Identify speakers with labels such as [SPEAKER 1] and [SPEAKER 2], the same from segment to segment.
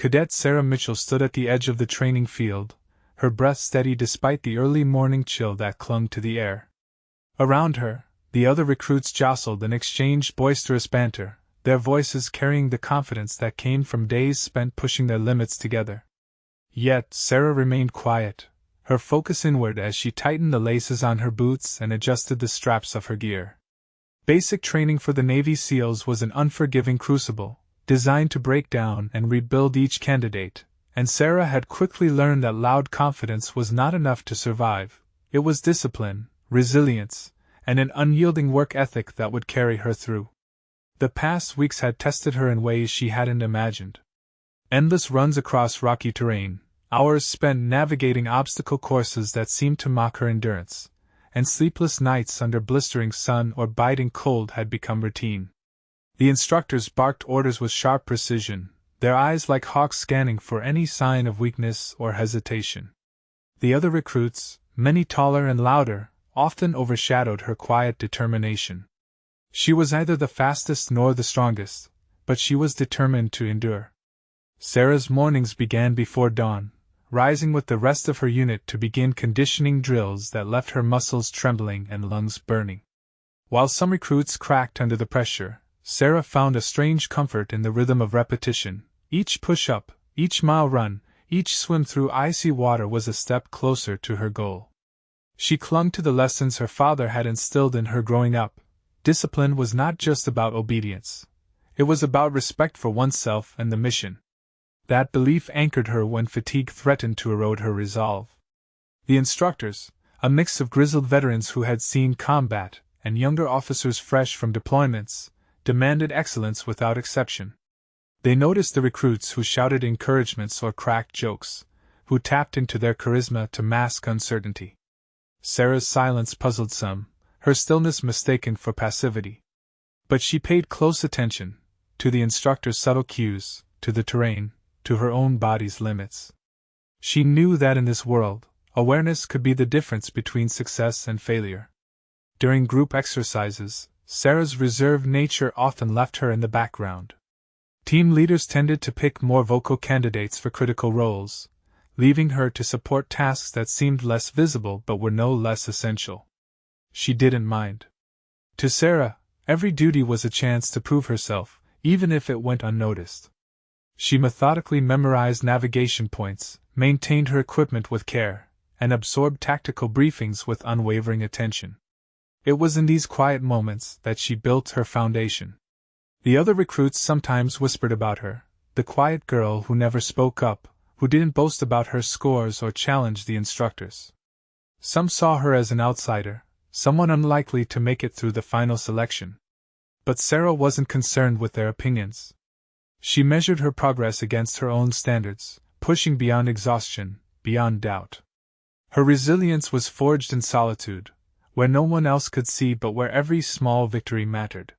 [SPEAKER 1] Cadet Sarah Mitchell stood at the edge of the training field, her breath steady despite the early morning chill that clung to the air. Around her, the other recruits jostled and exchanged boisterous banter, their voices carrying the confidence that came from days spent pushing their limits together. Yet Sarah remained quiet, her focus inward as she tightened the laces on her boots and adjusted the straps of her gear. Basic training for the Navy SEALs was an unforgiving crucible, designed to break down and rebuild each candidate, and Sarah had quickly learned that loud confidence was not enough to survive. It was discipline, resilience, and an unyielding work ethic that would carry her through. The past weeks had tested her in ways she hadn't imagined. Endless runs across rocky terrain, hours spent navigating obstacle courses that seemed to mock her endurance, and sleepless nights under blistering sun or biting cold had become routine. The instructors barked orders with sharp precision, their eyes like hawks scanning for any sign of weakness or hesitation. The other recruits, many taller and louder, often overshadowed her quiet determination. She was neither the fastest nor the strongest, but she was determined to endure. Sarah's mornings began before dawn, rising with the rest of her unit to begin conditioning drills that left her muscles trembling and lungs burning. While some recruits cracked under the pressure, Sarah found a strange comfort in the rhythm of repetition. Each push-up, each mile run, each swim through icy water was a step closer to her goal. She clung to the lessons her father had instilled in her growing up. Discipline was not just about obedience. It was about respect for oneself and the mission. That belief anchored her when fatigue threatened to erode her resolve. The instructors, a mix of grizzled veterans who had seen combat and younger officers fresh from deployments, demanded excellence without exception. They noticed the recruits who shouted encouragements or cracked jokes, who tapped into their charisma to mask uncertainty. Sarah's silence puzzled some, her stillness mistaken for passivity. But she paid close attention, to the instructor's subtle cues, to the terrain, to her own body's limits. She knew that in this world, awareness could be the difference between success and failure. During group exercises, Sarah's reserved nature often left her in the background. Team leaders tended to pick more vocal candidates for critical roles, leaving her to support tasks that seemed less visible but were no less essential. She didn't mind. To Sarah, every duty was a chance to prove herself, even if it went unnoticed. She methodically memorized navigation points, maintained her equipment with care, and absorbed tactical briefings with unwavering attention. It was in these quiet moments that she built her foundation. The other recruits sometimes whispered about her, the quiet girl who never spoke up, who didn't boast about her scores or challenge the instructors. Some saw her as an outsider, someone unlikely to make it through the final selection. But Sarah wasn't concerned with their opinions. She measured her progress against her own standards, pushing beyond exhaustion, beyond doubt. Her resilience was forged in solitude, where no one else could see but where every small victory mattered.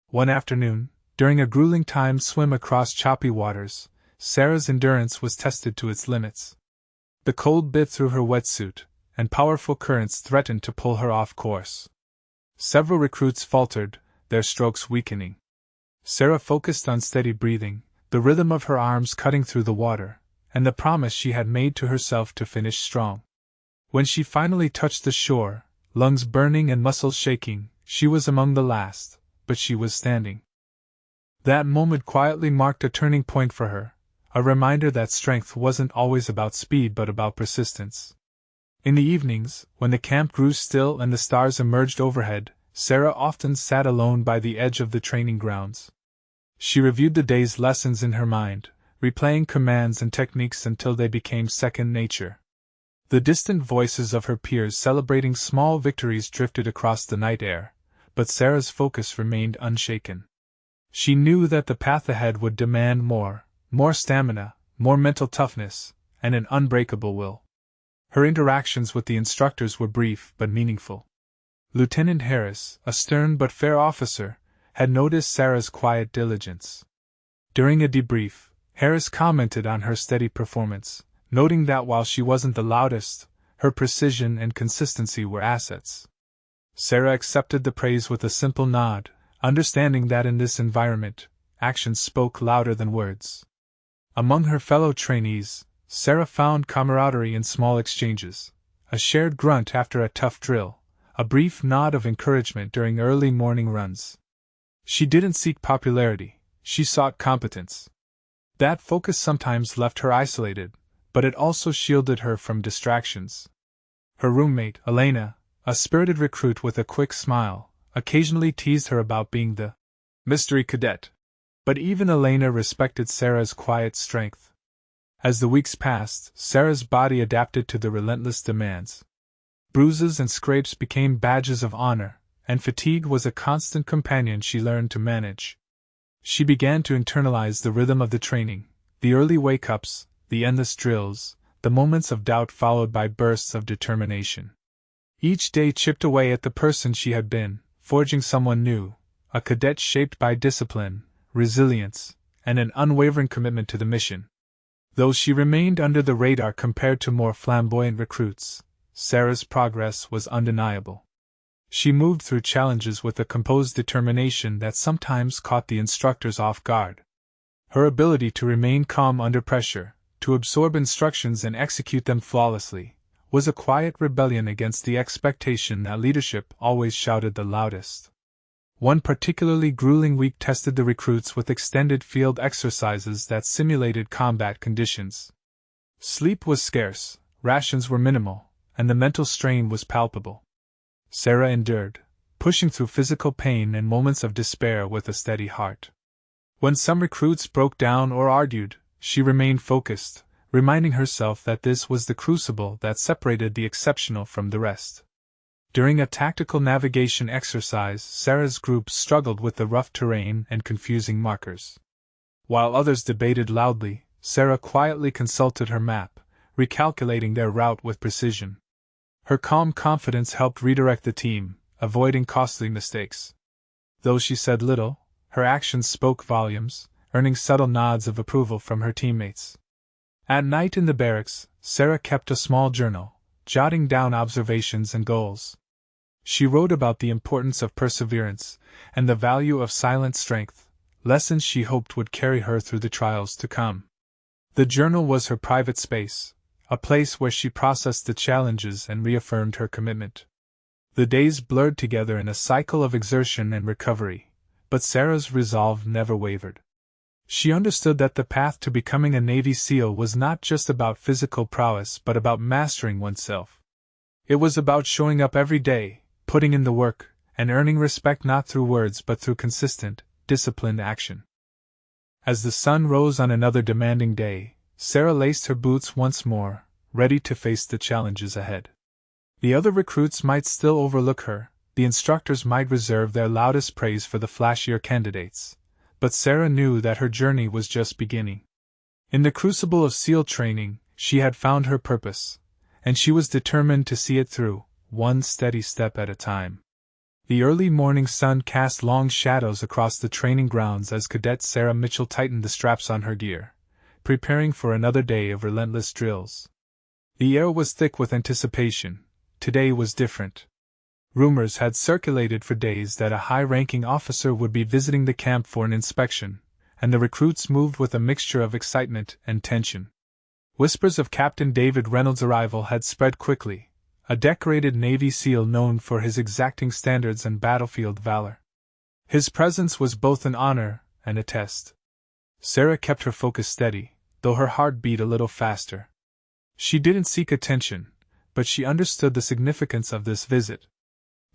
[SPEAKER 1] One afternoon, during a grueling timed swim across choppy waters, Sarah's endurance was tested to its limits. The cold bit through her wetsuit, and powerful currents threatened to pull her off course. Several recruits faltered, their strokes weakening. Sarah focused on steady breathing, the rhythm of her arms cutting through the water, and the promise she had made to herself to finish strong. When she finally touched the shore, lungs burning and muscles shaking, she was among the last, but she was standing. That moment quietly marked a turning point for her, a reminder that strength wasn't always about speed but about persistence. In the evenings, when the camp grew still and the stars emerged overhead, Sarah often sat alone by the edge of the training grounds. She reviewed the day's lessons in her mind, replaying commands and techniques until they became second nature. The distant voices of her peers celebrating small victories drifted across the night air, but Sarah's focus remained unshaken. She knew that the path ahead would demand more stamina, more mental toughness, and an unbreakable will. Her interactions with the instructors were brief but meaningful. Lieutenant Harris, a stern but fair officer, had noticed Sarah's quiet diligence. During a debrief, Harris commented on her steady performance, noting that while she wasn't the loudest, her precision and consistency were assets. Sarah accepted the praise with a simple nod, understanding that in this environment, actions spoke louder than words. Among her fellow trainees, Sarah found camaraderie in small exchanges, a shared grunt after a tough drill, a brief nod of encouragement during early morning runs. She didn't seek popularity, she sought competence. That focus sometimes left her isolated, but it also shielded her from distractions. Her roommate, Elena, a spirited recruit with a quick smile, occasionally teased her about being the mystery cadet. But even Elena respected Sarah's quiet strength. As the weeks passed, Sarah's body adapted to the relentless demands. Bruises and scrapes became badges of honor, and fatigue was a constant companion she learned to manage. She began to internalize the rhythm of the training, the early wake-ups, the endless drills, the moments of doubt followed by bursts of determination. Each day chipped away at the person she had been, forging someone new, a cadet shaped by discipline, resilience, and an unwavering commitment to the mission. Though she remained under the radar compared to more flamboyant recruits, Sarah's progress was undeniable. She moved through challenges with a composed determination that sometimes caught the instructors off guard. Her ability to remain calm under pressure, to absorb instructions and execute them flawlessly, was a quiet rebellion against the expectation that leadership always shouted the loudest. One particularly grueling week tested the recruits with extended field exercises that simulated combat conditions. Sleep was scarce, rations were minimal, and the mental strain was palpable. Sarah endured, pushing through physical pain and moments of despair with a steady heart. When some recruits broke down or argued, she remained focused, reminding herself that this was the crucible that separated the exceptional from the rest. During a tactical navigation exercise, Sarah's group struggled with the rough terrain and confusing markers. While others debated loudly, Sarah quietly consulted her map, recalculating their route with precision. Her calm confidence helped redirect the team, avoiding costly mistakes. Though she said little, her actions spoke volumes, earning subtle nods of approval from her teammates. At night in the barracks, Sarah kept a small journal, jotting down observations and goals. She wrote about the importance of perseverance and the value of silent strength, lessons she hoped would carry her through the trials to come. The journal was her private space, a place where she processed the challenges and reaffirmed her commitment. The days blurred together in a cycle of exertion and recovery, but Sarah's resolve never wavered. She understood that the path to becoming a Navy SEAL was not just about physical prowess but about mastering oneself. It was about showing up every day, putting in the work, and earning respect not through words but through consistent, disciplined action. As the sun rose on another demanding day, Sarah laced her boots once more, ready to face the challenges ahead. The other recruits might still overlook her, the instructors might reserve their loudest praise for the flashier candidates, but Sarah knew that her journey was just beginning. In the crucible of SEAL training, she had found her purpose, and she was determined to see it through, one steady step at a time. The early morning sun cast long shadows across the training grounds as Cadet Sarah Mitchell tightened the straps on her gear, preparing for another day of relentless drills. The air was thick with anticipation. Today was different. Rumors had circulated for days that a high-ranking officer would be visiting the camp for an inspection, and the recruits moved with a mixture of excitement and tension. Whispers of Captain David Reynolds' arrival had spread quickly, a decorated Navy SEAL known for his exacting standards and battlefield valor. His presence was both an honor and a test. Sarah kept her focus steady, though her heart beat a little faster. She didn't seek attention, but she understood the significance of this visit.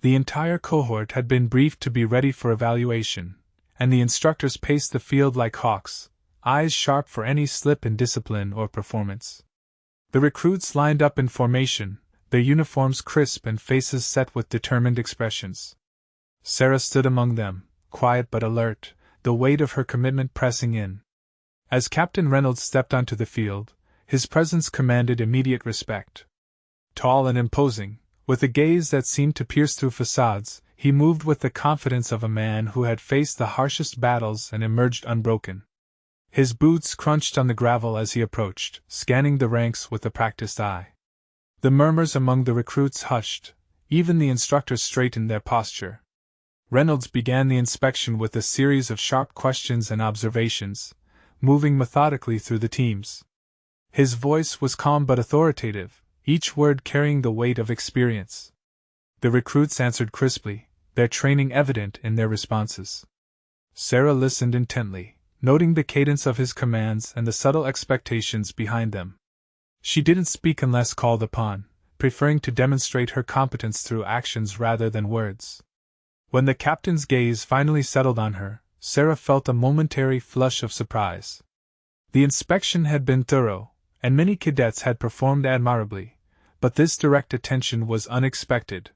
[SPEAKER 1] The entire cohort had been briefed to be ready for evaluation, and the instructors paced the field like hawks, eyes sharp for any slip in discipline or performance. The recruits lined up in formation, their uniforms crisp and faces set with determined expressions. Sarah stood among them, quiet but alert, the weight of her commitment pressing in. As Captain Reynolds stepped onto the field, his presence commanded immediate respect. Tall and imposing, with a gaze that seemed to pierce through facades, he moved with the confidence of a man who had faced the harshest battles and emerged unbroken. His boots crunched on the gravel as he approached, scanning the ranks with a practiced eye. The murmurs among the recruits hushed, even the instructors straightened their posture. Reynolds began the inspection with a series of sharp questions and observations, moving methodically through the teams. His voice was calm but authoritative, each word carrying the weight of experience. The recruits answered crisply, their training evident in their responses. Sarah listened intently, noting the cadence of his commands and the subtle expectations behind them. She didn't speak unless called upon, preferring to demonstrate her competence through actions rather than words. When the captain's gaze finally settled on her, Sarah felt a momentary flush of surprise. The inspection had been thorough, and many cadets had performed admirably, but this direct attention was unexpected.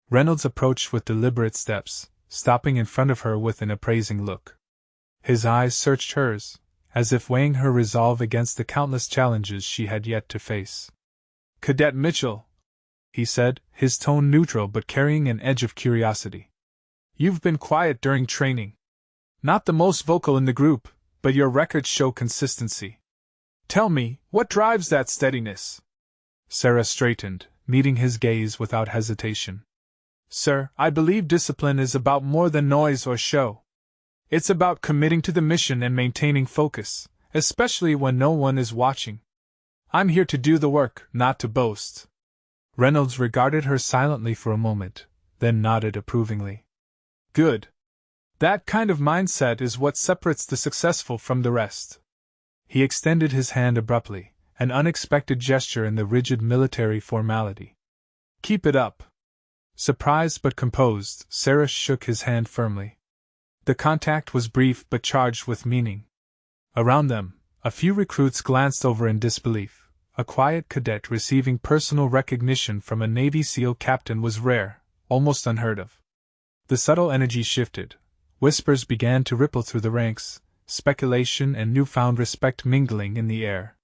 [SPEAKER 1] Reynolds approached with deliberate steps, stopping in front of her with an appraising look. His eyes searched hers, as if weighing her resolve against the countless challenges she had yet to face. "Cadet Mitchell," he said, his tone neutral but carrying an edge of curiosity. "You've been quiet during training. Not the most vocal in the group, but your records show consistency. Tell me, what drives that steadiness?" Sarah straightened, meeting his gaze without hesitation. "Sir, I believe discipline is about more than noise or show. It's about committing to the mission and maintaining focus, especially when no one is watching. I'm here to do the work, not to boast." Reynolds regarded her silently for a moment, then nodded approvingly. "Good. That kind of mindset is what separates the successful from the rest." He extended his hand abruptly, an unexpected gesture in the rigid military formality. "Keep it up." Surprised but composed, Sarah shook his hand firmly. The contact was brief but charged with meaning. Around them, a few recruits glanced over in disbelief. A quiet cadet receiving personal recognition from a Navy SEAL captain was rare, almost unheard of. The subtle energy shifted. Whispers began to ripple through the ranks, speculation and newfound respect mingling in the air.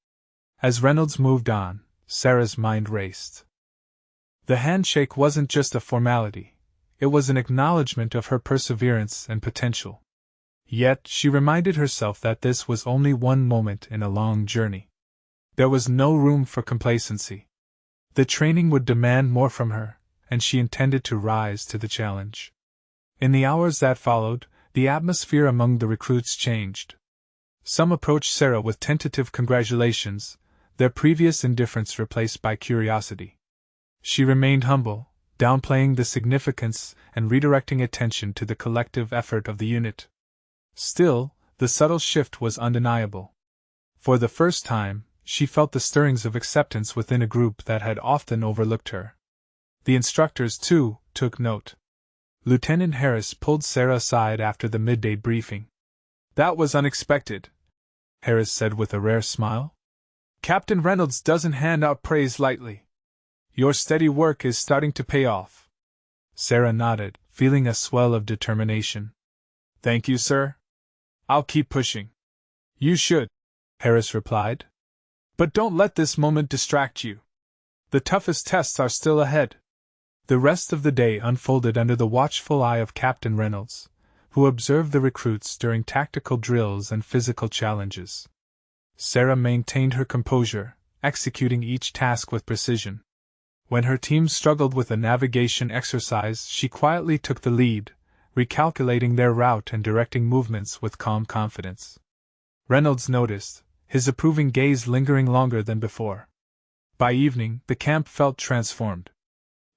[SPEAKER 1] As Reynolds moved on, Sarah's mind raced. The handshake wasn't just a formality, it was an acknowledgement of her perseverance and potential. Yet she reminded herself that this was only one moment in a long journey. There was no room for complacency. The training would demand more from her, and she intended to rise to the challenge. In the hours that followed, the atmosphere among the recruits changed. Some approached Sarah with tentative congratulations, their previous indifference replaced by curiosity. She remained humble, downplaying the significance and redirecting attention to the collective effort of the unit. Still, the subtle shift was undeniable. For the first time, she felt the stirrings of acceptance within a group that had often overlooked her. The instructors, too, took note. Lieutenant Harris pulled Sarah aside after the midday briefing. "That was unexpected," Harris said with a rare smile. "Captain Reynolds doesn't hand out praise lightly. Your steady work is starting to pay off." Sarah nodded, feeling a swell of determination. "Thank you, sir. I'll keep pushing." "You should," Harris replied. "But don't let this moment distract you. The toughest tests are still ahead." The rest of the day unfolded under the watchful eye of Captain Reynolds, who observed the recruits during tactical drills and physical challenges. Sarah maintained her composure, executing each task with precision. When her team struggled with a navigation exercise, she quietly took the lead, recalculating their route and directing movements with calm confidence. Reynolds noticed, his approving gaze lingering longer than before. By evening, the camp felt transformed.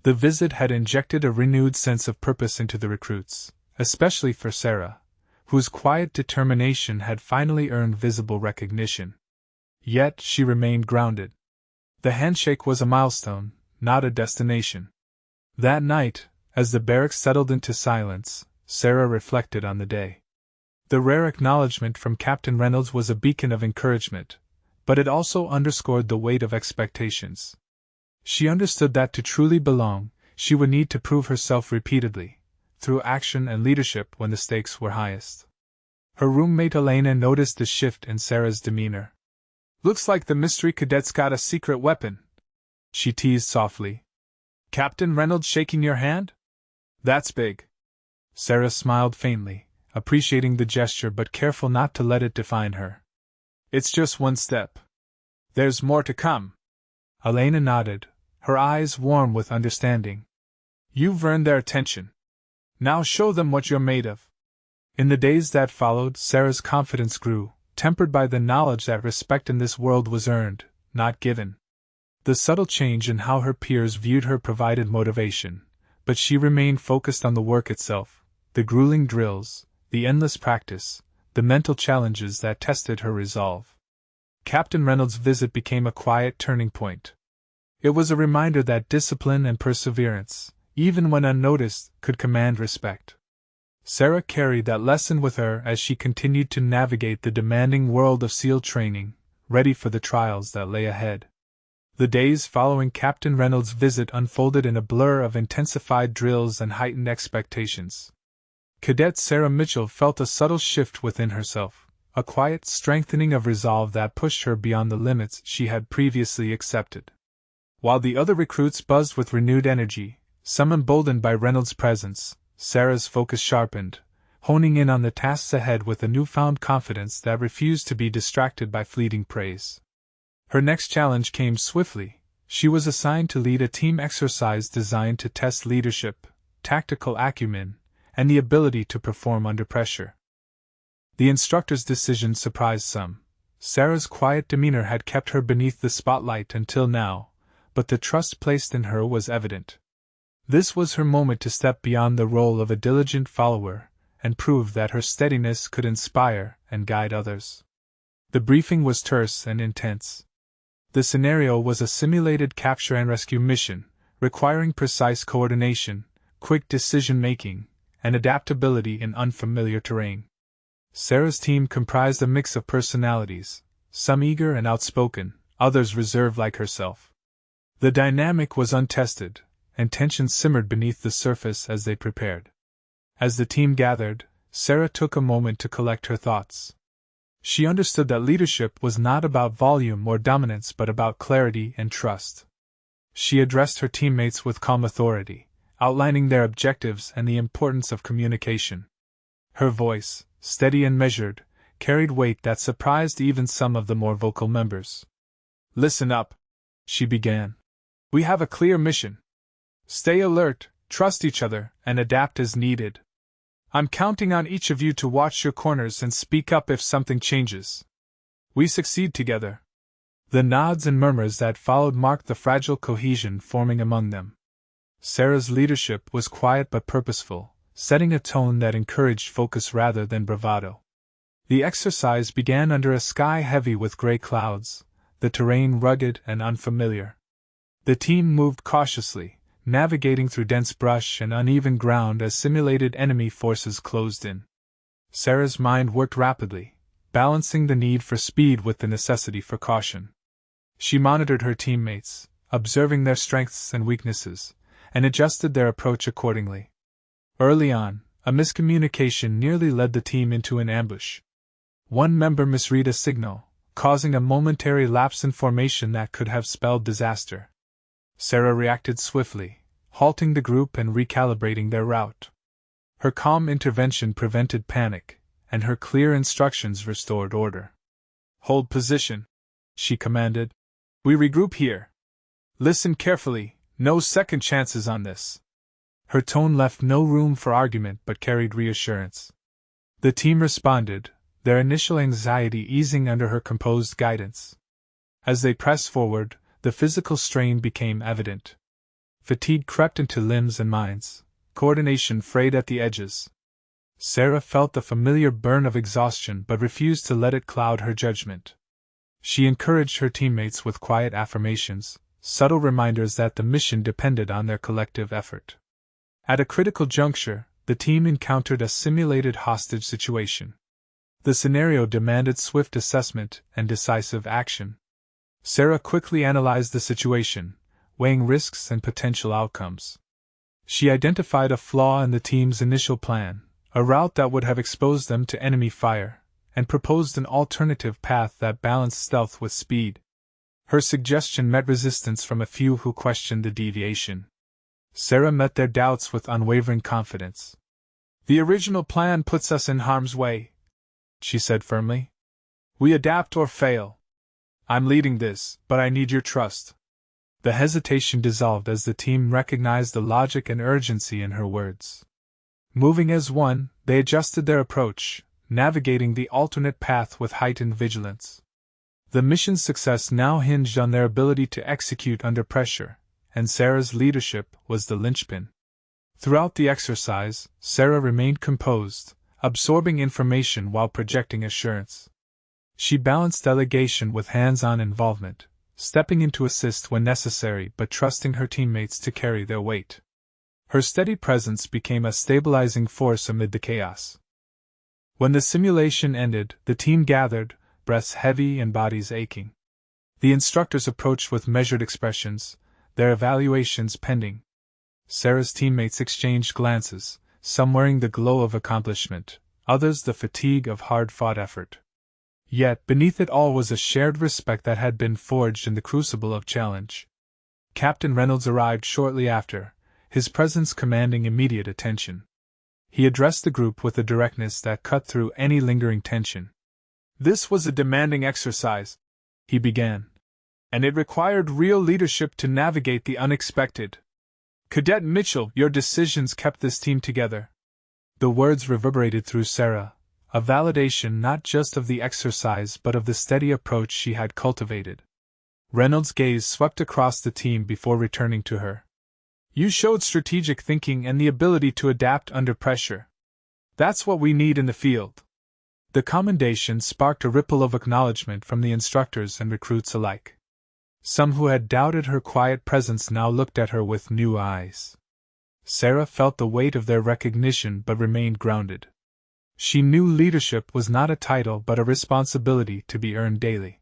[SPEAKER 1] The visit had injected a renewed sense of purpose into the recruits, especially for Sarah, whose quiet determination had finally earned visible recognition. Yet she remained grounded. The handshake was a milestone, not a destination. That night, as the barracks settled into silence, Sarah reflected on the day. The rare acknowledgement from Captain Reynolds was a beacon of encouragement, but it also underscored the weight of expectations. She understood that to truly belong, she would need to prove herself repeatedly, through action and leadership when the stakes were highest. Her roommate Elena noticed the shift in Sarah's demeanor. "Looks like the mystery cadet's got a secret weapon," she teased softly. "Captain Reynolds shaking your hand? That's big." Sarah smiled faintly, appreciating the gesture but careful not to let it define her. "It's just one step. There's more to come." Elena nodded, her eyes warm with understanding. "You've earned their attention. Now show them what you're made of." In the days that followed, Sarah's confidence grew, tempered by the knowledge that respect in this world was earned, not given. The subtle change in how her peers viewed her provided motivation, but she remained focused on the work itself, the grueling drills, the endless practice, the mental challenges that tested her resolve. Captain Reynolds' visit became a quiet turning point. It was a reminder that discipline and perseverance, even when unnoticed, could command respect. Sarah carried that lesson with her as she continued to navigate the demanding world of SEAL training, ready for the trials that lay ahead. The days following Captain Reynolds' visit unfolded in a blur of intensified drills and heightened expectations. Cadet Sarah Mitchell felt a subtle shift within herself, a quiet strengthening of resolve that pushed her beyond the limits she had previously accepted. While the other recruits buzzed with renewed energy, some emboldened by Reynolds' presence, Sarah's focus sharpened, honing in on the tasks ahead with a newfound confidence that refused to be distracted by fleeting praise. Her next challenge came swiftly. She was assigned to lead a team exercise designed to test leadership, tactical acumen, and the ability to perform under pressure. The instructor's decision surprised some. Sarah's quiet demeanor had kept her beneath the spotlight until now, but the trust placed in her was evident. This was her moment to step beyond the role of a diligent follower and prove that her steadiness could inspire and guide others. The briefing was terse and intense. The scenario was a simulated capture and rescue mission, requiring precise coordination, quick decision-making, and adaptability in unfamiliar terrain. Sarah's team comprised a mix of personalities, some eager and outspoken, others reserved like herself. The dynamic was untested, and tension simmered beneath the surface as they prepared. As the team gathered, Sarah took a moment to collect her thoughts. She understood that leadership was not about volume or dominance but about clarity and trust. She addressed her teammates with calm authority, outlining their objectives and the importance of communication. Her voice, steady and measured, carried weight that surprised even some of the more vocal members. "Listen up," she began. "We have a clear mission. Stay alert, trust each other, and adapt as needed. I'm counting on each of you to watch your corners and speak up if something changes. We succeed together." The nods and murmurs that followed marked the fragile cohesion forming among them. Sarah's leadership was quiet but purposeful, setting a tone that encouraged focus rather than bravado. The exercise began under a sky heavy with gray clouds, the terrain rugged and unfamiliar. The team moved cautiously, navigating through dense brush and uneven ground as simulated enemy forces closed in. Sarah's mind worked rapidly, balancing the need for speed with the necessity for caution. She monitored her teammates, observing their strengths and weaknesses, and adjusted their approach accordingly. Early on, a miscommunication nearly led the team into an ambush. One member misread a signal, causing a momentary lapse in formation that could have spelled disaster. Sarah reacted swiftly, halting the group and recalibrating their route. Her calm intervention prevented panic, and her clear instructions restored order. "Hold position," she commanded. "We regroup here. Listen carefully, no second chances on this." Her tone left no room for argument but carried reassurance. The team responded, their initial anxiety easing under her composed guidance. As they pressed forward, the physical strain became evident. Fatigue crept into limbs and minds, coordination frayed at the edges. Sarah felt the familiar burn of exhaustion but refused to let it cloud her judgment. She encouraged her teammates with quiet affirmations, subtle reminders that the mission depended on their collective effort. At a critical juncture, the team encountered a simulated hostage situation. The scenario demanded swift assessment and decisive action. Sarah quickly analyzed the situation, weighing risks and potential outcomes. She identified a flaw in the team's initial plan, a route that would have exposed them to enemy fire, and proposed an alternative path that balanced stealth with speed. Her suggestion met resistance from a few who questioned the deviation. Sarah met their doubts with unwavering confidence. "The original plan puts us in harm's way," she said firmly. "We adapt or fail. I'm leading this, but I need your trust." The hesitation dissolved as the team recognized the logic and urgency in her words. Moving as one, they adjusted their approach, navigating the alternate path with heightened vigilance. The mission's success now hinged on their ability to execute under pressure, and Sarah's leadership was the linchpin. Throughout the exercise, Sarah remained composed, absorbing information while projecting assurance. She balanced delegation with hands-on involvement, stepping in to assist when necessary but trusting her teammates to carry their weight. Her steady presence became a stabilizing force amid the chaos. When the simulation ended, the team gathered, breaths heavy and bodies aching. The instructors approached with measured expressions, their evaluations pending. Sarah's teammates exchanged glances, some wearing the glow of accomplishment, others the fatigue of hard-fought effort. Yet beneath it all was a shared respect that had been forged in the crucible of challenge. Captain Reynolds arrived shortly after, his presence commanding immediate attention. He addressed the group with a directness that cut through any lingering tension. "This was a demanding exercise," he began, "and it required real leadership to navigate the unexpected. Cadet Mitchell, your decisions kept this team together." The words reverberated through Sarah, a validation not just of the exercise but of the steady approach she had cultivated. Reynolds' gaze swept across the team before returning to her. "You showed strategic thinking and the ability to adapt under pressure. That's what we need in the field." The commendation sparked a ripple of acknowledgement from the instructors and recruits alike. Some who had doubted her quiet presence now looked at her with new eyes. Sarah felt the weight of their recognition but remained grounded. She knew leadership was not a title but a responsibility to be earned daily.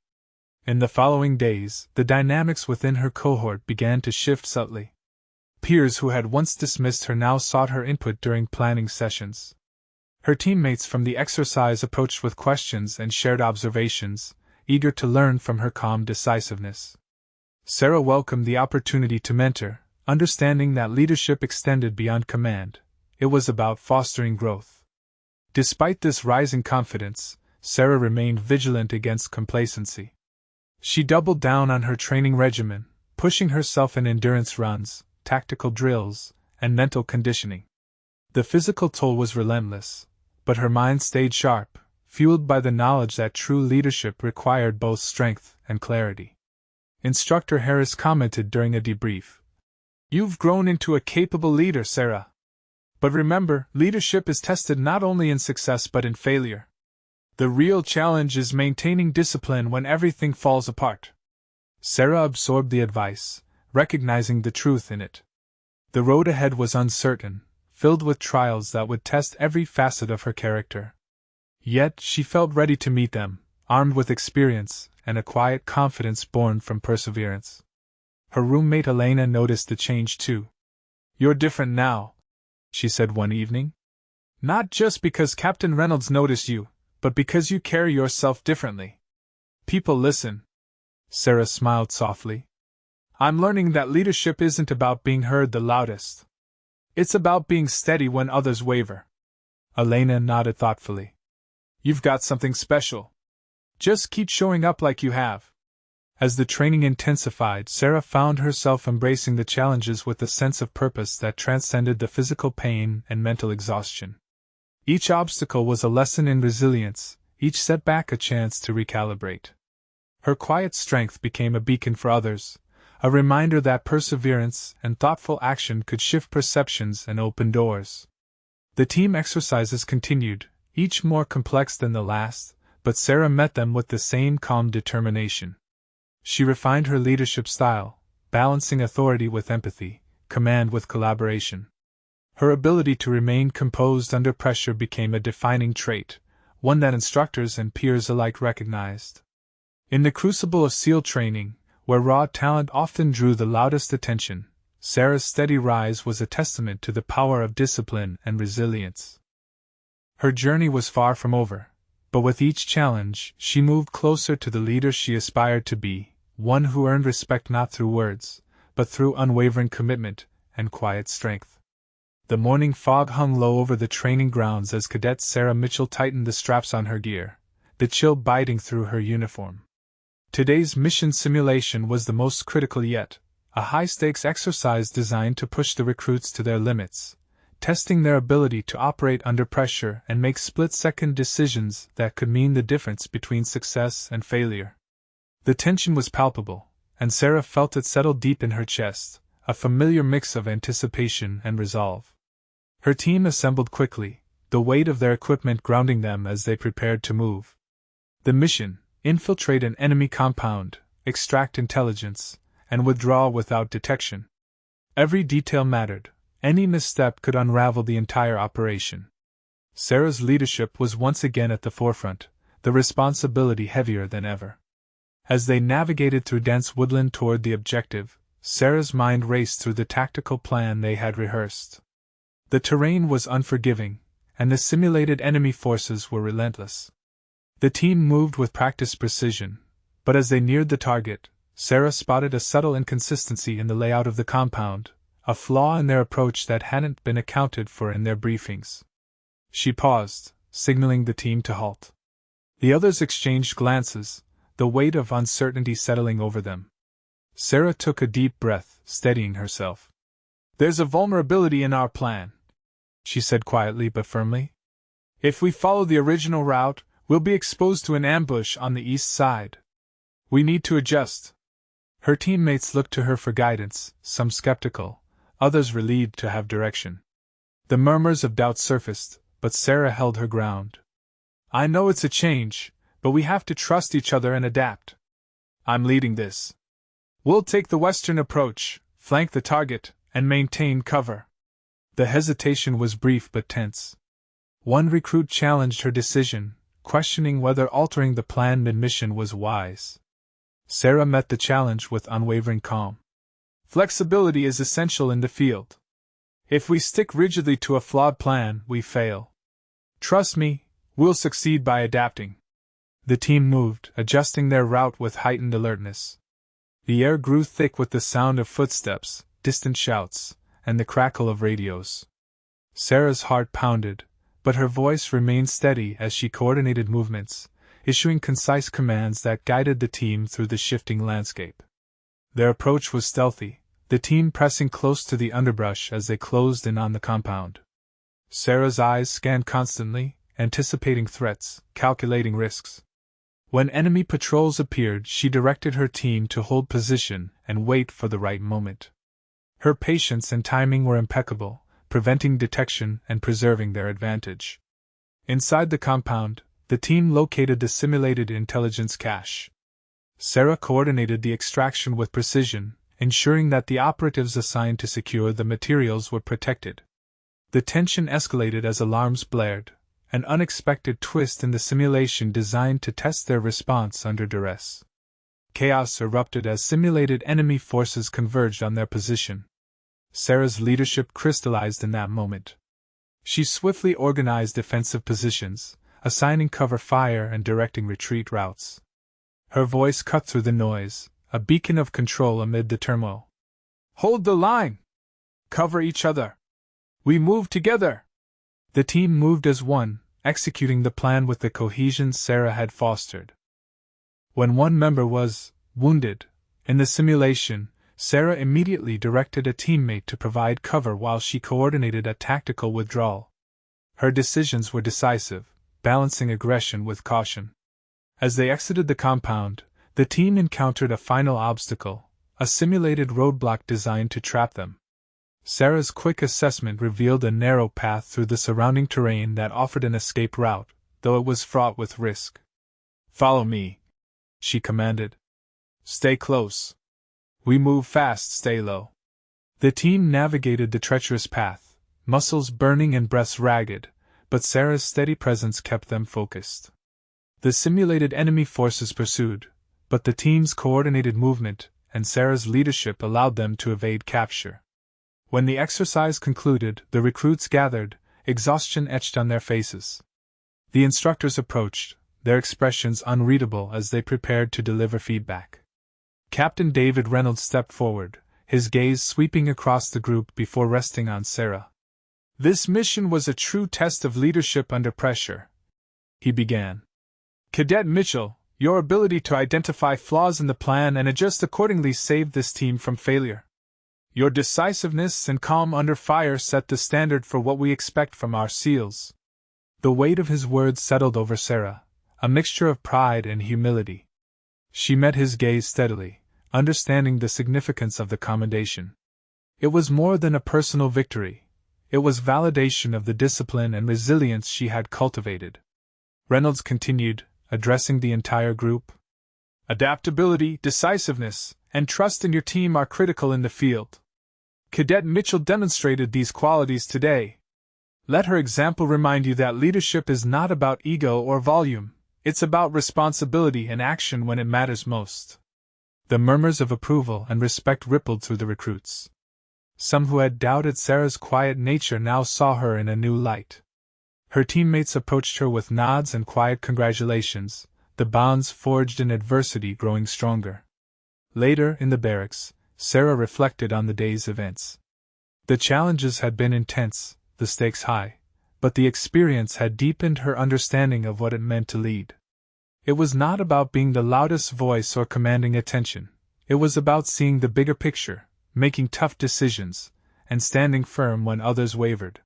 [SPEAKER 1] In the following days, the dynamics within her cohort began to shift subtly. Peers who had once dismissed her now sought her input during planning sessions. Her teammates from the exercise approached with questions and shared observations, eager to learn from her calm decisiveness. Sarah welcomed the opportunity to mentor, understanding that leadership extended beyond command. It was about fostering growth. Despite this rising confidence, Sarah remained vigilant against complacency. She doubled down on her training regimen, pushing herself in endurance runs, tactical drills, and mental conditioning. The physical toll was relentless, but her mind stayed sharp, fueled by the knowledge that true leadership required both strength and clarity. Instructor Harris commented during a debrief, "You've grown into a capable leader, Sarah. But remember, leadership is tested not only in success but in failure. The real challenge is maintaining discipline when everything falls apart." Sarah absorbed the advice, recognizing the truth in it. The road ahead was uncertain, filled with trials that would test every facet of her character. Yet she felt ready to meet them, armed with experience and a quiet confidence born from perseverance. Her roommate Elena noticed the change too. "You're different now," she said one evening. "Not just because Captain Reynolds noticed you, but because you carry yourself differently. People listen." Sarah smiled softly. "I'm learning that leadership isn't about being heard the loudest. It's about being steady when others waver." Elena nodded thoughtfully. "You've got something special. Just keep showing up like you have." As the training intensified, Sarah found herself embracing the challenges with a sense of purpose that transcended the physical pain and mental exhaustion. Each obstacle was a lesson in resilience, each setback a chance to recalibrate. Her quiet strength became a beacon for others, a reminder that perseverance and thoughtful action could shift perceptions and open doors. The team exercises continued, each more complex than the last, but Sarah met them with the same calm determination. She refined her leadership style, balancing authority with empathy, command with collaboration. Her ability to remain composed under pressure became a defining trait, one that instructors and peers alike recognized. In the crucible of SEAL training, where raw talent often drew the loudest attention, Sarah's steady rise was a testament to the power of discipline and resilience. Her journey was far from over, but with each challenge, she moved closer to the leader she aspired to be, one who earned respect not through words, but through unwavering commitment and quiet strength. The morning fog hung low over the training grounds as Cadet Sarah Mitchell tightened the straps on her gear, the chill biting through her uniform. Today's mission simulation was the most critical yet, a high-stakes exercise designed to push the recruits to their limits, testing their ability to operate under pressure and make split-second decisions that could mean the difference between success and failure. The tension was palpable, and Sarah felt it settle deep in her chest, a familiar mix of anticipation and resolve. Her team assembled quickly, the weight of their equipment grounding them as they prepared to move. The mission: infiltrate an enemy compound, extract intelligence, and withdraw without detection. Every detail mattered. Any misstep could unravel the entire operation. Sarah's leadership was once again at the forefront, the responsibility heavier than ever. As they navigated through dense woodland toward the objective, Sarah's mind raced through the tactical plan they had rehearsed. The terrain was unforgiving, and the simulated enemy forces were relentless. The team moved with practiced precision, but as they neared the target, Sarah spotted a subtle inconsistency in the layout of the compound, a flaw in their approach that hadn't been accounted for in their briefings. She paused, signaling the team to halt. The others exchanged glances, the weight of uncertainty settling over them. Sarah took a deep breath, steadying herself. "There's a vulnerability in our plan," she said quietly but firmly. "If we follow the original route, we'll be exposed to an ambush on the east side. We need to adjust." Her teammates looked to her for guidance, some skeptical, others relieved to have direction. The murmurs of doubt surfaced, but Sarah held her ground. "I know it's a change, but we have to trust each other and adapt. I'm leading this. We'll take the western approach, flank the target, and maintain cover." The hesitation was brief but tense. One recruit challenged her decision, questioning whether altering the plan mid-mission was wise. Sarah met the challenge with unwavering calm. "Flexibility is essential in the field. If we stick rigidly to a flawed plan, we fail. Trust me, we'll succeed by adapting." The team moved, adjusting their route with heightened alertness. The air grew thick with the sound of footsteps, distant shouts, and the crackle of radios. Sarah's heart pounded, but her voice remained steady as she coordinated movements, issuing concise commands that guided the team through the shifting landscape. Their approach was stealthy, the team pressing close to the underbrush as they closed in on the compound. Sarah's eyes scanned constantly, anticipating threats, calculating risks. When enemy patrols appeared, she directed her team to hold position and wait for the right moment. Her patience and timing were impeccable, preventing detection and preserving their advantage. Inside the compound, the team located the simulated intelligence cache. Sarah coordinated the extraction with precision, ensuring that the operatives assigned to secure the materials were protected. The tension escalated as alarms blared, an unexpected twist in the simulation designed to test their response under duress. Chaos erupted as simulated enemy forces converged on their position. Sarah's leadership crystallized in that moment. She swiftly organized defensive positions, assigning cover fire and directing retreat routes. Her voice cut through the noise, a beacon of control amid the turmoil. "Hold the line! Cover each other! We move together!" The team moved as one, executing the plan with the cohesion Sarah had fostered. When one member was wounded in the simulation, Sarah immediately directed a teammate to provide cover while she coordinated a tactical withdrawal. Her decisions were decisive, balancing aggression with caution. As they exited the compound, the team encountered a final obstacle, a simulated roadblock designed to trap them. Sarah's quick assessment revealed a narrow path through the surrounding terrain that offered an escape route, though it was fraught with risk. "Follow me," she commanded. "Stay close. We move fast, stay low." The team navigated the treacherous path, muscles burning and breaths ragged, but Sarah's steady presence kept them focused. The simulated enemy forces pursued, but the team's coordinated movement and Sarah's leadership allowed them to evade capture. When the exercise concluded, the recruits gathered, exhaustion etched on their faces. The instructors approached, their expressions unreadable as they prepared to deliver feedback. Captain David Reynolds stepped forward, his gaze sweeping across the group before resting on Sarah. "This mission was a true test of leadership under pressure," he began. "Cadet Mitchell, your ability to identify flaws in the plan and adjust accordingly saved this team from failure. Your decisiveness and calm under fire set the standard for what we expect from our SEALs." The weight of his words settled over Sarah, a mixture of pride and humility. She met his gaze steadily, understanding the significance of the commendation. It was more than a personal victory. It was validation of the discipline and resilience she had cultivated. Reynolds continued, addressing the entire group. "Adaptability, decisiveness, and trust in your team are critical in the field. Cadet Mitchell demonstrated these qualities today. Let her example remind you that leadership is not about ego or volume, it's about responsibility and action when it matters most." The murmurs of approval and respect rippled through the recruits. Some who had doubted Sarah's quiet nature now saw her in a new light. Her teammates approached her with nods and quiet congratulations, the bonds forged in adversity growing stronger. Later, in the barracks, Sarah reflected on the day's events. The challenges had been intense, the stakes high, but the experience had deepened her understanding of what it meant to lead. It was not about being the loudest voice or commanding attention. It was about seeing the bigger picture, making tough decisions, and standing firm when others wavered.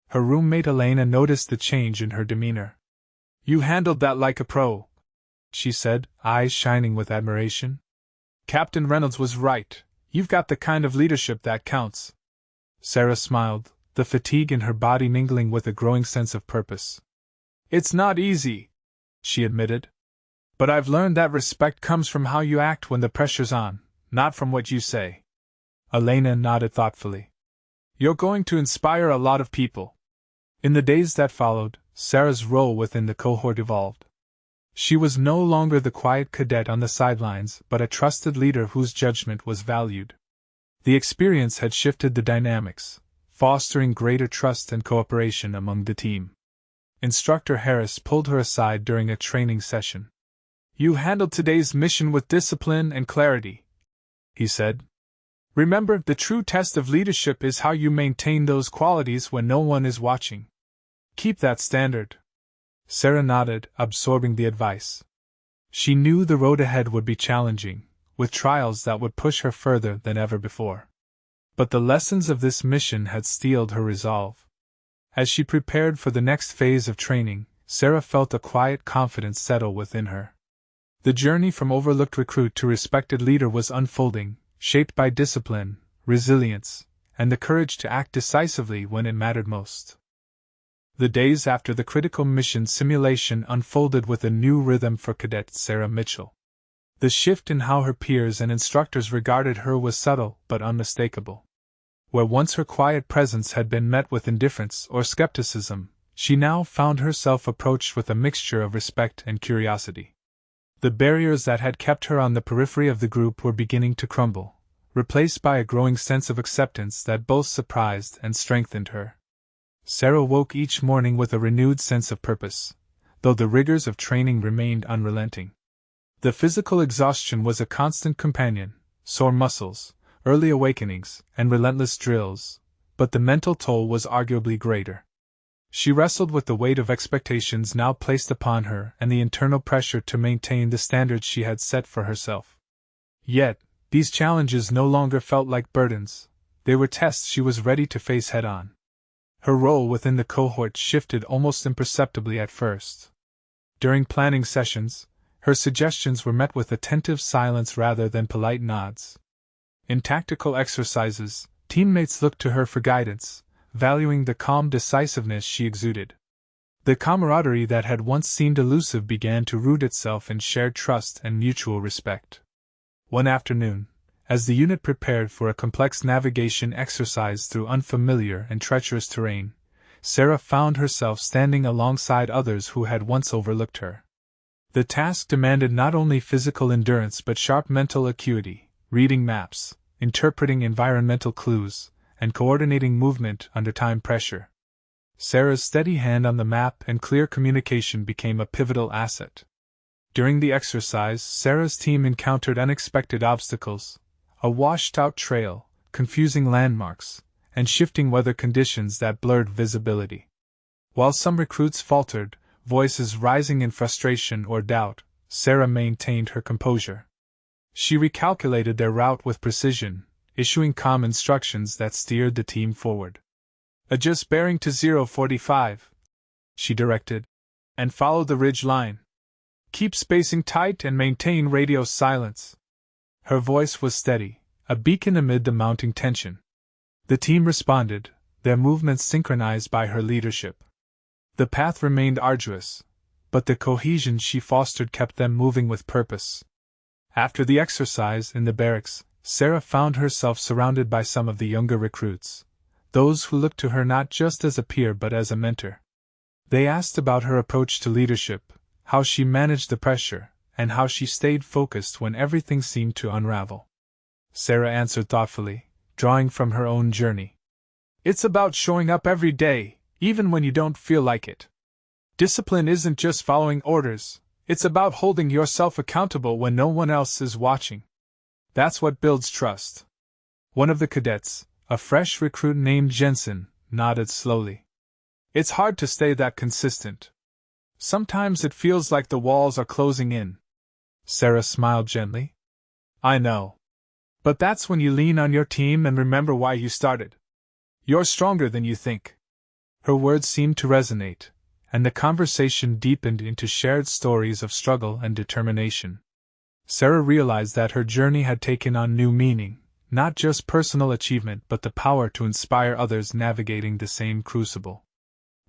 [SPEAKER 1] Her roommate Elena noticed the change in her demeanor. "You handled that like a pro," she said, eyes shining with admiration. "Captain Reynolds was right. You've got the kind of leadership that counts." Sarah smiled, the fatigue in her body mingling with a growing sense of purpose. "It's not easy," she admitted. "But I've learned that respect comes from how you act when the pressure's on, not from what you say." Elena nodded thoughtfully. "You're going to inspire a lot of people." In the days that followed, Sarah's role within the cohort evolved. She was no longer the quiet cadet on the sidelines, but a trusted leader whose judgment was valued. The experience had shifted the dynamics, fostering greater trust and cooperation among the team. Instructor Harris pulled her aside during a training session. "You handled today's mission with discipline and clarity," he said. "Remember, the true test of leadership is how you maintain those qualities when no one is watching. Keep that standard." Sarah nodded, absorbing the advice. She knew the road ahead would be challenging, with trials that would push her further than ever before. But the lessons of this mission had steeled her resolve. As she prepared for the next phase of training, Sarah felt a quiet confidence settle within her. The journey from overlooked recruit to respected leader was unfolding, shaped by discipline, resilience, and the courage to act decisively when it mattered most. The days after the critical mission simulation unfolded with a new rhythm for Cadet Sarah Mitchell. The shift in how her peers and instructors regarded her was subtle but unmistakable. Where once her quiet presence had been met with indifference or skepticism, she now found herself approached with a mixture of respect and curiosity. The barriers that had kept her on the periphery of the group were beginning to crumble, replaced by a growing sense of acceptance that both surprised and strengthened her. Sarah woke each morning with a renewed sense of purpose, though the rigors of training remained unrelenting. The physical exhaustion was a constant companion, sore muscles, early awakenings, and relentless drills, but the mental toll was arguably greater. She wrestled with the weight of expectations now placed upon her and the internal pressure to maintain the standards she had set for herself. Yet, these challenges no longer felt like burdens, they were tests she was ready to face head-on. Her role within the cohort shifted almost imperceptibly at first. During planning sessions, her suggestions were met with attentive silence rather than polite nods. In tactical exercises, teammates looked to her for guidance, valuing the calm decisiveness she exuded. The camaraderie that had once seemed elusive began to root itself in shared trust and mutual respect. One afternoon, as the unit prepared for a complex navigation exercise through unfamiliar and treacherous terrain, Sarah found herself standing alongside others who had once overlooked her. The task demanded not only physical endurance but sharp mental acuity, reading maps, interpreting environmental clues, and coordinating movement under time pressure. Sarah's steady hand on the map and clear communication became a pivotal asset. During the exercise, Sarah's team encountered unexpected obstacles, a washed-out trail, confusing landmarks, and shifting weather conditions that blurred visibility. While some recruits faltered, voices rising in frustration or doubt, Sarah maintained her composure. She recalculated their route with precision, issuing calm instructions that steered the team forward. "Adjust bearing to 045, she directed, "and follow the ridge line. Keep spacing tight and maintain radio silence." Her voice was steady, a beacon amid the mounting tension. The team responded, their movements synchronized by her leadership. The path remained arduous, but the cohesion she fostered kept them moving with purpose. After the exercise in the barracks, Sarah found herself surrounded by some of the younger recruits, those who looked to her not just as a peer but as a mentor. They asked about her approach to leadership, how she managed the pressure, and how she stayed focused when everything seemed to unravel. Sarah answered thoughtfully, drawing from her own journey. "It's about showing up every day, even when you don't feel like it. Discipline isn't just following orders, it's about holding yourself accountable when no one else is watching. That's what builds trust." One of the cadets, a fresh recruit named Jensen, nodded slowly. "It's hard to stay that consistent. Sometimes it feels like the walls are closing in." Sarah smiled gently. "I know. But that's when you lean on your team and remember why you started. You're stronger than you think." Her words seemed to resonate, and the conversation deepened into shared stories of struggle and determination. Sarah realized that her journey had taken on new meaning, not just personal achievement but the power to inspire others navigating the same crucible.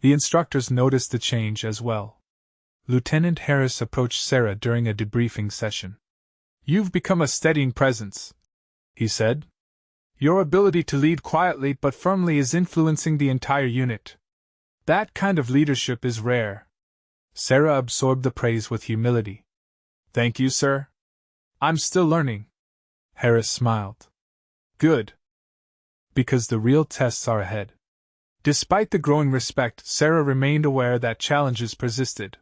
[SPEAKER 1] The instructors noticed the change as well. Lieutenant Harris approached Sarah during a debriefing session. "You've become a steadying presence," he said. "Your ability to lead quietly but firmly is influencing the entire unit. That kind of leadership is rare." Sarah absorbed the praise with humility. "Thank you, sir. I'm still learning." Harris smiled. "Good. Because the real tests are ahead." Despite the growing respect, Sarah remained aware that challenges persisted.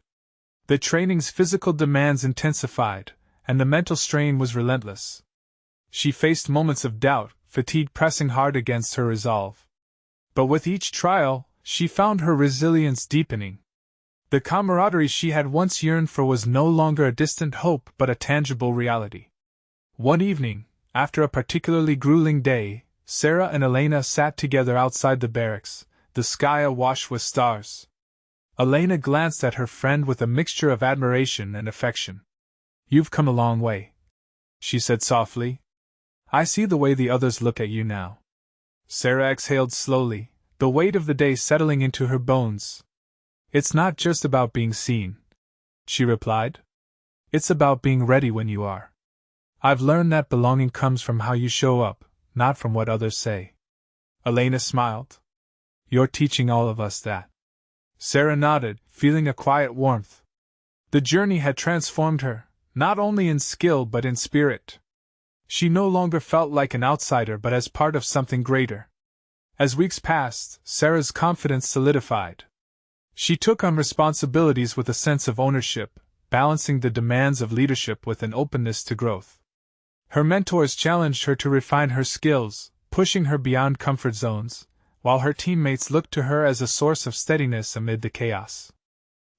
[SPEAKER 1] The training's physical demands intensified, and the mental strain was relentless. She faced moments of doubt, fatigue pressing hard against her resolve. But with each trial, she found her resilience deepening. The camaraderie she had once yearned for was no longer a distant hope but a tangible reality. One evening, after a particularly grueling day, Sarah and Elena sat together outside the barracks, the sky awash with stars. Elena glanced at her friend with a mixture of admiration and affection. "You've come a long way," she said softly. "I see the way the others look at you now." Sarah exhaled slowly, the weight of the day settling into her bones. "It's not just about being seen," she replied. "It's about being ready when you are. I've learned that belonging comes from how you show up, not from what others say." Elena smiled. "You're teaching all of us that." Sarah nodded, feeling a quiet warmth. The journey had transformed her, not only in skill but in spirit. She no longer felt like an outsider but as part of something greater. As weeks passed, Sarah's confidence solidified. She took on responsibilities with a sense of ownership, balancing the demands of leadership with an openness to growth. Her mentors challenged her to refine her skills, pushing her beyond comfort zones, while her teammates looked to her as a source of steadiness amid the chaos.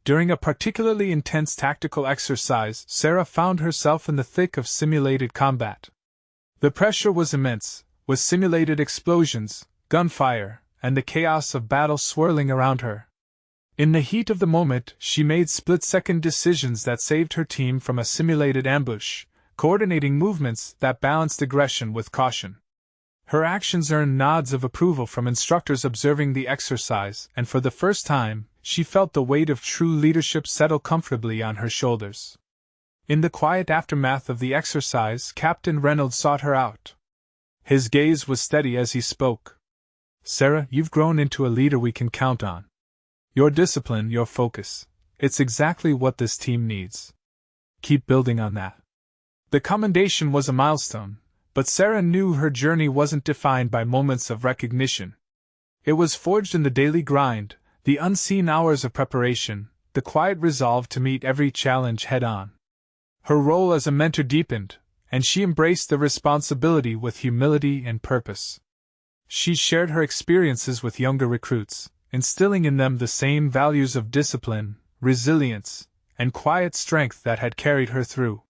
[SPEAKER 1] During a particularly intense tactical exercise, Sarah found herself in the thick of simulated combat. The pressure was immense, with simulated explosions, gunfire, and the chaos of battle swirling around her. In the heat of the moment, she made split-second decisions that saved her team from a simulated ambush, coordinating movements that balanced aggression with caution. Her actions earned nods of approval from instructors observing the exercise, and for the first time, she felt the weight of true leadership settle comfortably on her shoulders. In the quiet aftermath of the exercise, Captain Reynolds sought her out. His gaze was steady as he spoke. "Sarah, you've grown into a leader we can count on. Your discipline, your focus, it's exactly what this team needs. Keep building on that." The commendation was a milestone, but Sarah knew her journey wasn't defined by moments of recognition. It was forged in the daily grind, the unseen hours of preparation, the quiet resolve to meet every challenge head-on. Her role as a mentor deepened, and she embraced the responsibility with humility and purpose. She shared her experiences with younger recruits, instilling in them the same values of discipline, resilience, and quiet strength that had carried her through.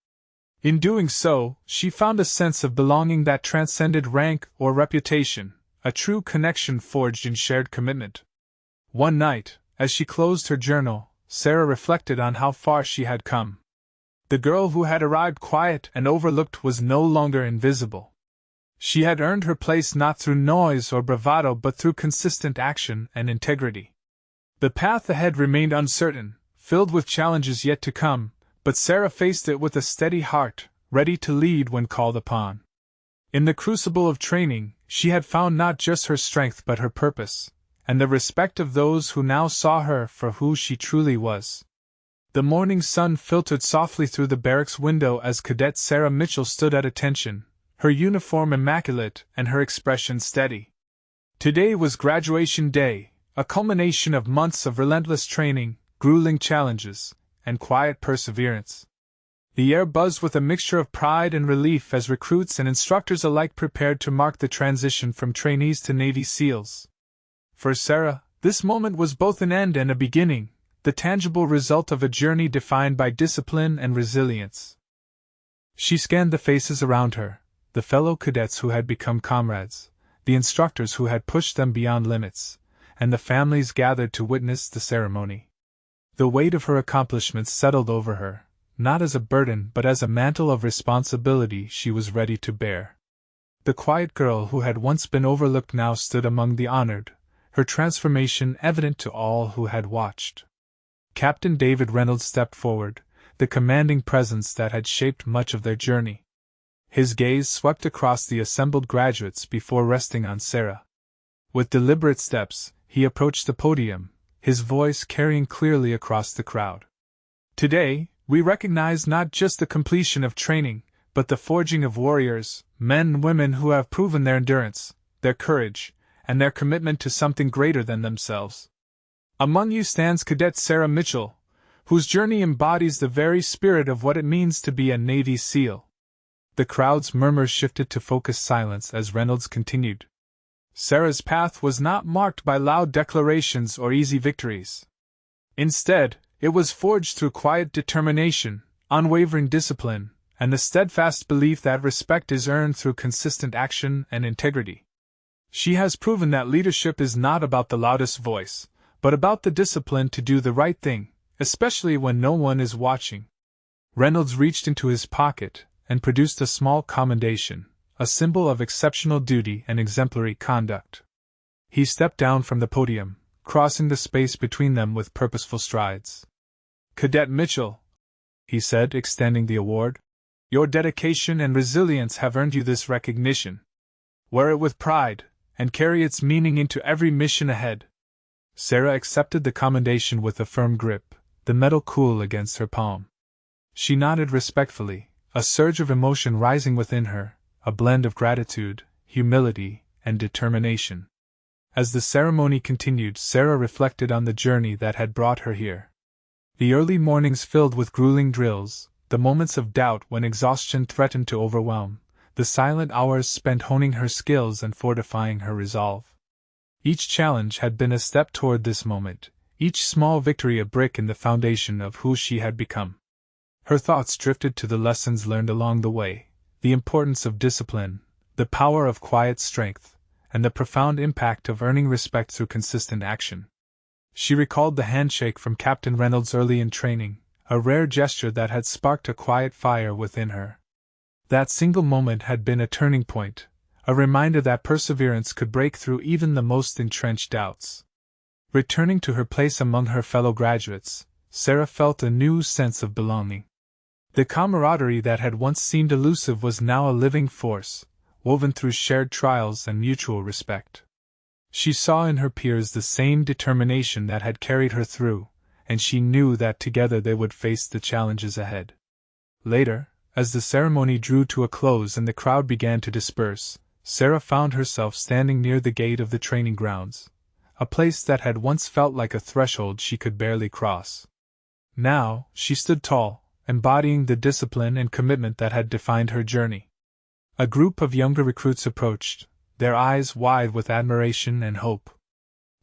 [SPEAKER 1] In doing so, she found a sense of belonging that transcended rank or reputation, a true connection forged in shared commitment. One night, as she closed her journal, Sarah reflected on how far she had come. The girl who had arrived quiet and overlooked was no longer invisible. She had earned her place not through noise or bravado but through consistent action and integrity. The path ahead remained uncertain, filled with challenges yet to come, but Sarah faced it with a steady heart, ready to lead when called upon. In the crucible of training, she had found not just her strength but her purpose, and the respect of those who now saw her for who she truly was. The morning sun filtered softly through the barracks window as Cadet Sarah Mitchell stood at attention, her uniform immaculate and her expression steady. Today was graduation day, a culmination of months of relentless training, grueling challenges, and quiet perseverance. The air buzzed with a mixture of pride and relief as recruits and instructors alike prepared to mark the transition from trainees to Navy SEALs. For Sarah, this moment was both an end and a beginning, the tangible result of a journey defined by discipline and resilience. She scanned the faces around her, the fellow cadets who had become comrades, the instructors who had pushed them beyond limits, and the families gathered to witness the ceremony. The weight of her accomplishments settled over her, not as a burden but as a mantle of responsibility she was ready to bear. The quiet girl who had once been overlooked now stood among the honored, her transformation evident to all who had watched. Captain David Reynolds stepped forward, the commanding presence that had shaped much of their journey. His gaze swept across the assembled graduates before resting on Sarah. With deliberate steps, he approached the podium, his voice carrying clearly across the crowd. Today, we recognize not just the completion of training, but the forging of warriors, men and women who have proven their endurance, their courage, and their commitment to something greater than themselves. Among you stands Cadet Sarah Mitchell, whose journey embodies the very spirit of what it means to be a Navy SEAL. The crowd's murmurs shifted to focused silence as Reynolds continued. Sarah's path was not marked by loud declarations or easy victories. Instead, it was forged through quiet determination, unwavering discipline, and the steadfast belief that respect is earned through consistent action and integrity. She has proven that leadership is not about the loudest voice, but about the discipline to do the right thing, especially when no one is watching. Reynolds reached into his pocket and produced a small commendation, a symbol of exceptional duty and exemplary conduct. He stepped down from the podium, crossing the space between them with purposeful strides. "Cadet Mitchell," he said, extending the award, "your dedication and resilience have earned you this recognition. Wear it with pride, and carry its meaning into every mission ahead." Sarah accepted the commendation with a firm grip, the metal cool against her palm. She nodded respectfully, a surge of emotion rising within her, a blend of gratitude, humility, and determination. As the ceremony continued, Sarah reflected on the journey that had brought her here. The early mornings filled with grueling drills, the moments of doubt when exhaustion threatened to overwhelm, the silent hours spent honing her skills and fortifying her resolve. Each challenge had been a step toward this moment, each small victory a brick in the foundation of who she had become. Her thoughts drifted to the lessons learned along the way, the importance of discipline, the power of quiet strength, and the profound impact of earning respect through consistent action. She recalled the handshake from Captain Reynolds early in training, a rare gesture that had sparked a quiet fire within her. That single moment had been a turning point, a reminder that perseverance could break through even the most entrenched doubts. Returning to her place among her fellow graduates, Sarah felt a new sense of belonging. The camaraderie that had once seemed elusive was now a living force, woven through shared trials and mutual respect. She saw in her peers the same determination that had carried her through, and she knew that together they would face the challenges ahead. Later, as the ceremony drew to a close and the crowd began to disperse, Sarah found herself standing near the gate of the training grounds, a place that had once felt like a threshold she could barely cross. Now, she stood tall, embodying the discipline and commitment that had defined her journey. A group of younger recruits approached, their eyes wide with admiration and hope.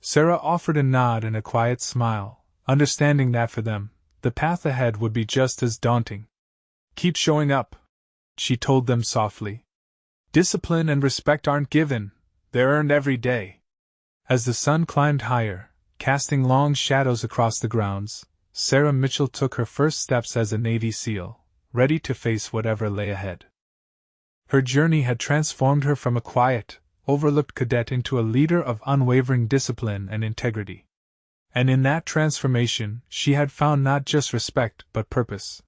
[SPEAKER 1] Sarah offered a nod and a quiet smile, understanding that for them, the path ahead would be just as daunting. "Keep showing up," she told them softly. Discipline and respect aren't given, they're earned every day. As the sun climbed higher, casting long shadows across the grounds, Sarah Mitchell took her first steps as a Navy SEAL, ready to face whatever lay ahead. Her journey had transformed her from a quiet, overlooked cadet into a leader of unwavering discipline and integrity. And in that transformation, she had found not just respect but purpose.